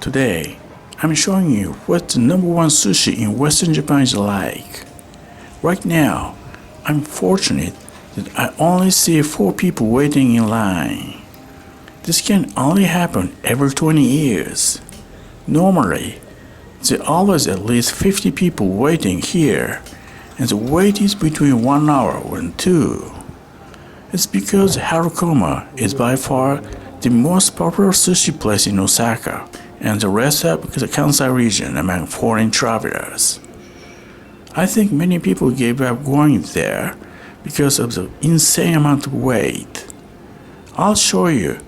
Today, I'm showing you what the #1 sushi in Western Japan is like. Right now, I'm fortunate that I only see 4 people waiting in line. This can only happen every 20 years. Normally, there are always at least 50 people waiting here, and the wait is between 1 hour and 2. It's because Harukoma is by far the most popular sushi place in Osaka and the rest of the Kansai region among foreign travelers. I think many people gave up going there because of the insane amount of wait. I'll show you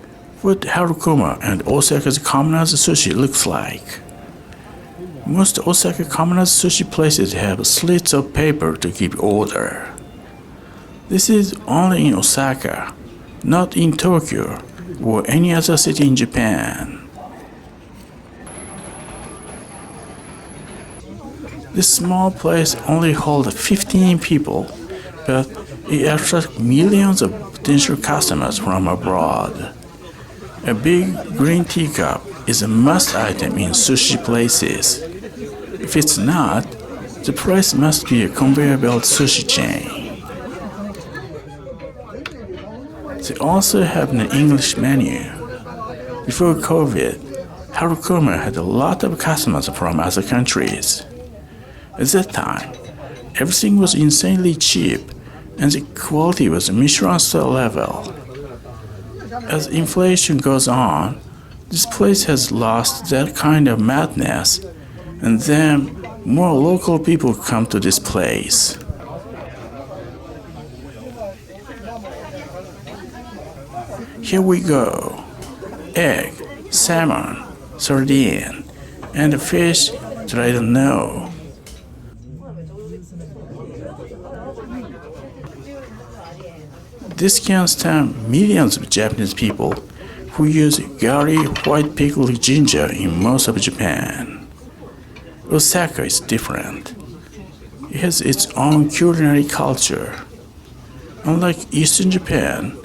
what Harukoma and Osaka's commoners sushi looks like. Most Osaka commoners sushi places have slits of paper to keep order. This is only in Osaka, not in Tokyo or any other city in Japan. This small place only holds 15 people, but it attracts millions of potential customers from abroad. A big green teacup is a must item in sushi places. If it's not, the place must be a conveyor belt sushi chain. They also have an English menu. Before COVID, Harukoma had a lot of customers from other countries. At that time, everything was insanely cheap and the quality was Michelin star level. As inflation goes on, this place has lost that kind of madness, and then more local people come to this place. Here we go. Egg, salmon, sardine, and a fish that I don't know. This can stand millions of Japanese people who use gari white pickled ginger in most of Japan. Osaka is different. It has its own culinary culture. Unlike Eastern Japan,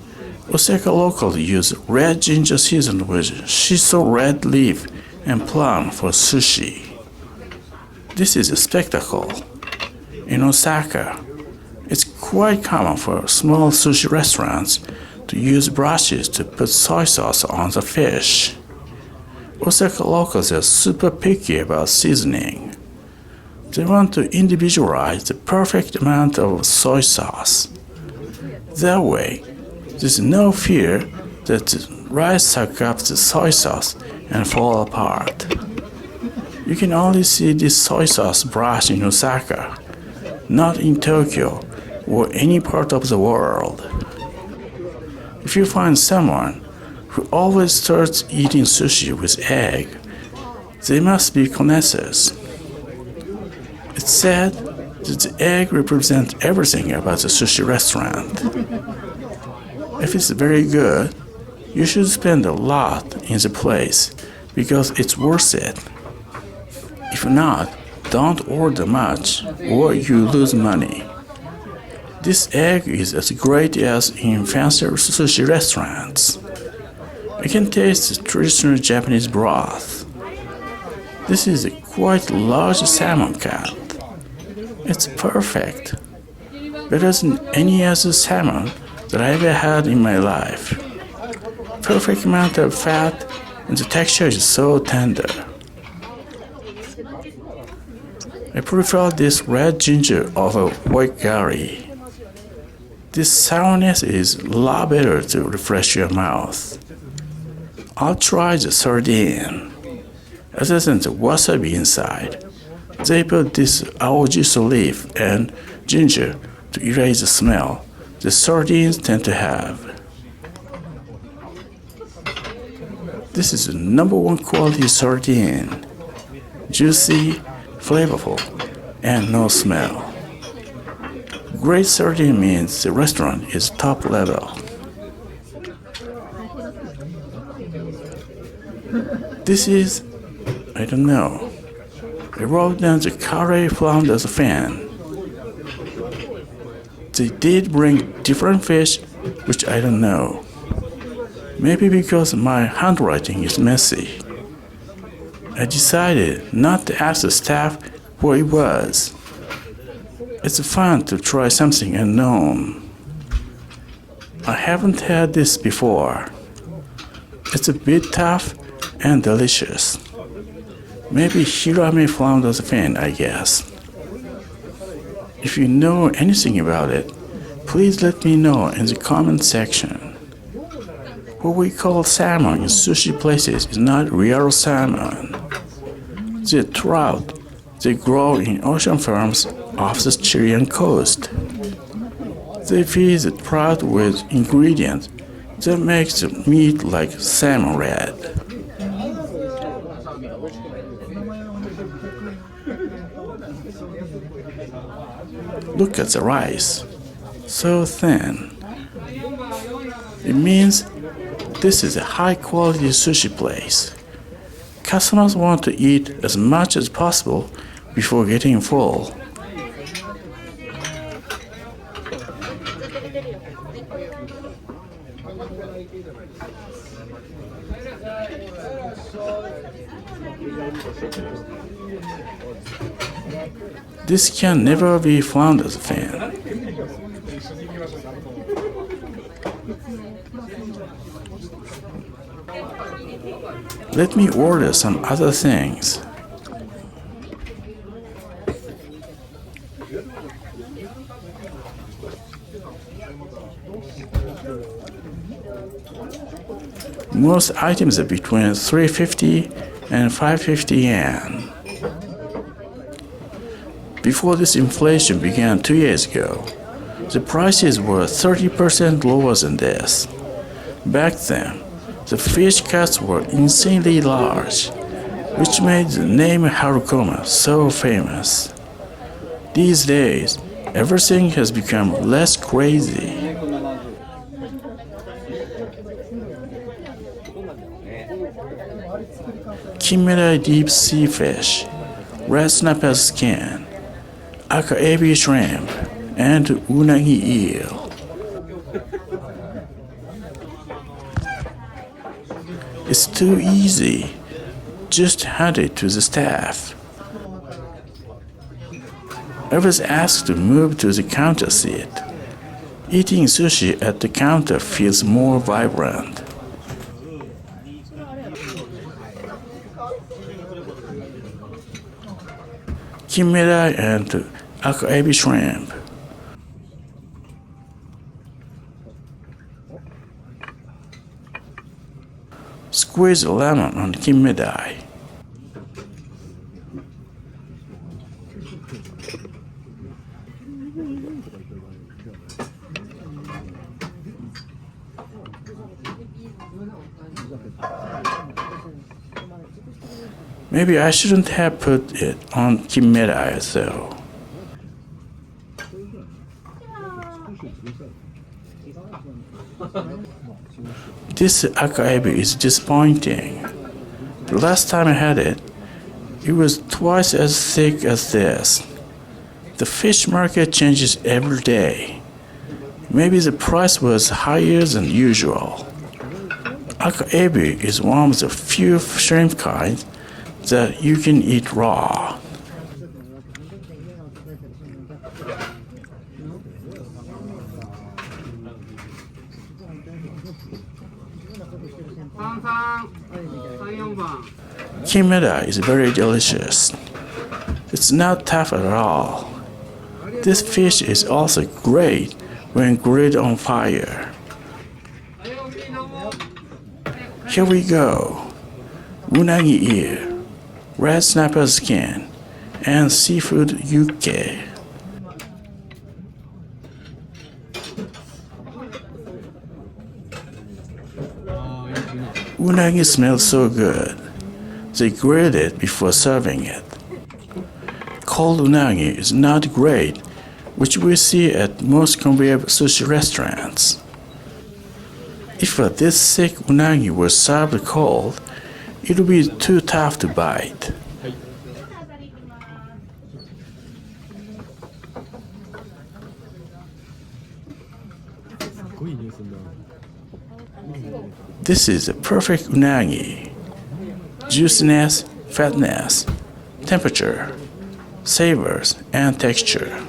Osaka locals use red ginger seasoned with shiso red leaf and plum for sushi. This is a spectacle. In Osaka, it's quite common for small sushi restaurants to use brushes to put soy sauce on the fish. Osaka locals are super picky about seasoning. They want to individualize the perfect amount of soy sauce. That way, there's no fear that the rice sucks up the soy sauce and fall apart. You can only see this soy sauce brush in Osaka, not in Tokyo or any part of the world. If you find someone who always starts eating sushi with egg, they must be connoisseurs. It's said that the egg represents everything about the sushi restaurant. If it's very good, you should spend a lot in the place because it's worth it. If not, don't order much or you lose money. This egg is as great as in fancier sushi restaurants. I can taste the traditional Japanese broth. This is a quite large salmon cut. It's perfect. Better than any other salmon that I ever had in my life. Perfect amount of fat and the texture is so tender. I prefer this red ginger over white gari. This sourness is a lot better to refresh your mouth. I'll try the sardine. Other than the wasabi inside, they put this aojiso leaf and ginger to erase the smell the sardines tend to have. This is the #1 quality sardine. Juicy, flavorful, and no smell. Great sardine means the restaurant is top level. This is, I don't know. I wrote down the curry flounder as a fan. They did bring different fish, which I don't know. Maybe because my handwriting is messy. I decided not to ask the staff what it was. It's fun to try something unknown. I haven't had this before. It's a bit tough and delicious. Maybe hirame flounders fin, I guess. If you know anything about it, please let me know in the comment section. What we call salmon in sushi places is not real salmon. They're trout. They grow in ocean farms off the Chilean coast. They feed the trout with ingredients that make the meat like salmon red. Look at the rice, so thin. It means this is a high-quality sushi place. Customers want to eat as much as possible before getting full. This can never be flounders fin. Let me order some other things. Most items are between 350 and 550 yen. Before this inflation began 2 years ago, the prices were 30% lower than this. Back then, the fish cuts were insanely large, which made the name Harukoma so famous. These days, everything has become less crazy. Kinmedai deep sea fish, red snapper skin, aka ebi shrimp, and unagi eel. It's too easy. Just hand it to the staff. I was asked to move to the counter seat. Eating sushi at the counter feels more vibrant. Kinmedai and aka ebi shrimp. Squeeze a lemon on kinmedai. Maybe I shouldn't have put it on kinmedai though. This aka ebi is disappointing. The last time I had it, it was twice as thick as this. The fish market changes every day. Maybe the price was higher than usual. Aka ebi is one of the few shrimp kinds that you can eat raw. Kinmedai is very delicious. It's not tough at all. This fish is also great when grilled on fire. Here we go. Unagi ear, red snapper skin, and seafood yuke. Unagi smells so good. They grilled it before serving it. Cold unagi is not great, which we see at most conveyor sushi restaurants. If this thick unagi were served cold, it would be too tough to bite. This is a perfect unagi. Juiciness fatness, temperature, savors, and texture.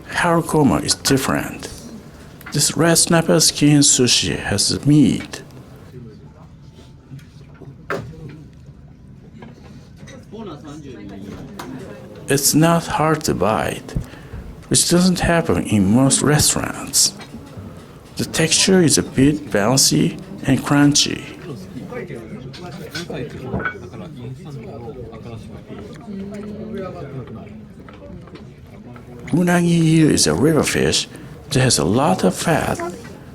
Harukoma is different. This red snapper skin sushi has meat. It's not hard to bite, which doesn't happen in most restaurants. The texture is a bit bouncy and crunchy. Unagi eel is a river fish that has a lot of fat,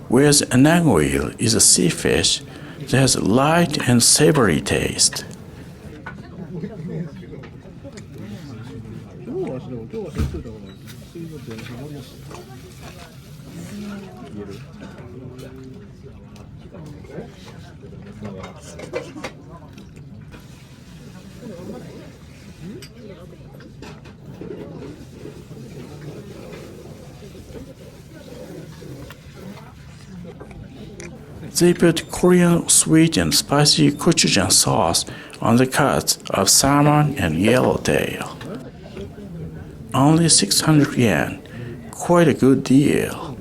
whereas anango eel is a sea fish that has a light and savory taste. They put Korean sweet and spicy gochujang sauce on the cuts of salmon and yellowtail. Only 600 yen, quite a good deal.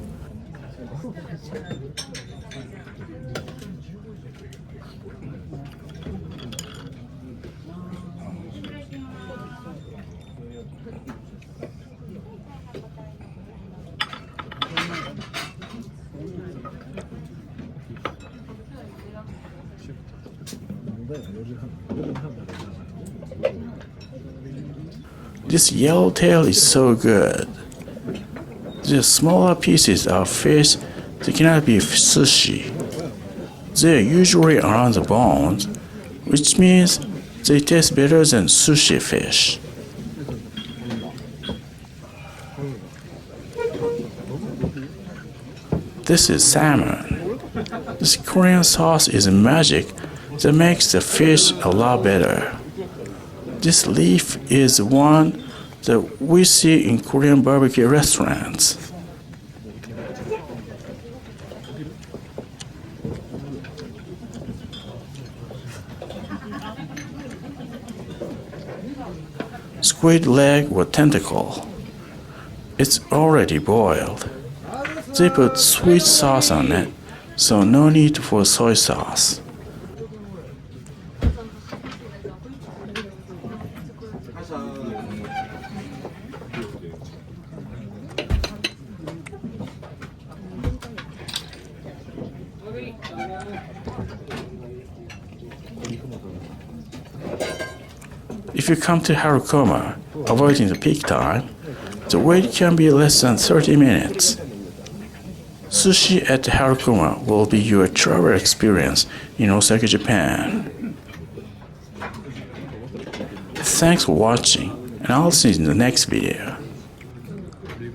This yellowtail is so good. The smaller pieces of fish that cannot be sushi. They are usually around the bones, which means they taste better than sushi fish. This is salmon. This Korean sauce is magic that makes the fish a lot better. This leaf is one that we see in Korean barbecue restaurants. Squid leg or tentacle. It's already boiled. They put sweet sauce on it, so no need for soy sauce. If you come to Harukoma, avoiding the peak time, the wait can be less than 30 minutes. Sushi at Harukoma will be your travel experience in Osaka, Japan. Thanks for watching, and I'll see you in the next video.